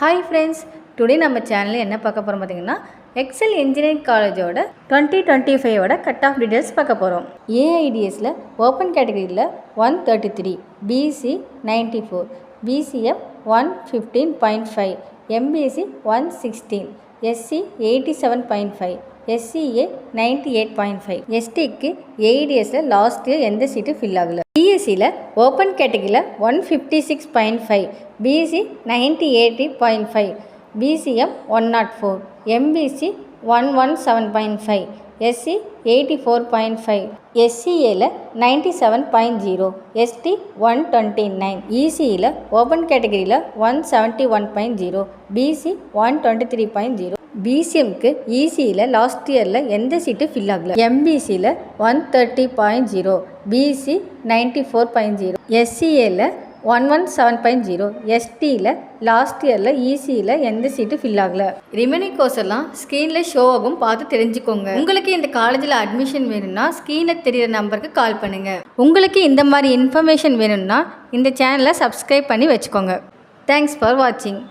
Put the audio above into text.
Hi friends, today நம்ம சேனல்ல என்ன பார்க்க போறோம் பாத்தீங்கன்னா எக்ஸல் இன்ஜினியரிங் காலேஜோட 2025 ஓட கட் ஆஃப் டீடைல்ஸ் பார்க்க போறோம். ஏஐடிஎஸ்ல ஓபன் கேட்டகரியில 133, BC 94, BCM 115.5, MBC 116, SC 87.5, SCA 98.5. STக்கு ஏஐடிஎஸ்ல லாஸ்ட் இயர் எந்த சீட்டு ஃபில் ஆகல. பிஎஸ்சியில் ஓப்பன் கேட்டகரியில் 156.5, பிஎஸ்சி 98.5, பிசிஎம் 104, எம்பிசி 117.5, எஸ்சி 84.5, எஸ்சிஏல 97.0, எஸ்டி 129. இசியில் ஓப்பன் கேட்டகரியில் 171.0, பிசி 123.0. பிசிஎம்க்கு இசியில் லாஸ்ட் இயரில் எந்த சீட்டு ஃபில் ஆகல. எம்பிசியில் 130.0, பிசி 94.0, எஸ்சிஏல 117.0, எஸ்டியில் லாஸ்ட் இயரில் இசியில் எந்த சீட்டு ஃபில் ஆகல. ரிமைனிங் கோர்ஸ் எல்லாம் ஸ்க்ரீனில் ஷோ ஆகும், பார்த்து தெரிஞ்சுக்கோங்க. உங்களுக்கு இந்த காலேஜில் அட்மிஷன் வேணும்னா ஸ்க்ரீனில் தெரிகிற நம்பருக்கு கால் பண்ணுங்கள். உங்களுக்கு இந்த மாதிரி இன்ஃபர்மேஷன் வேணும்னா இந்த சேனலை சப்ஸ்கிரைப் பண்ணி வச்சுக்கோங்க. தேங்க்ஸ் ஃபார் வாட்சிங்.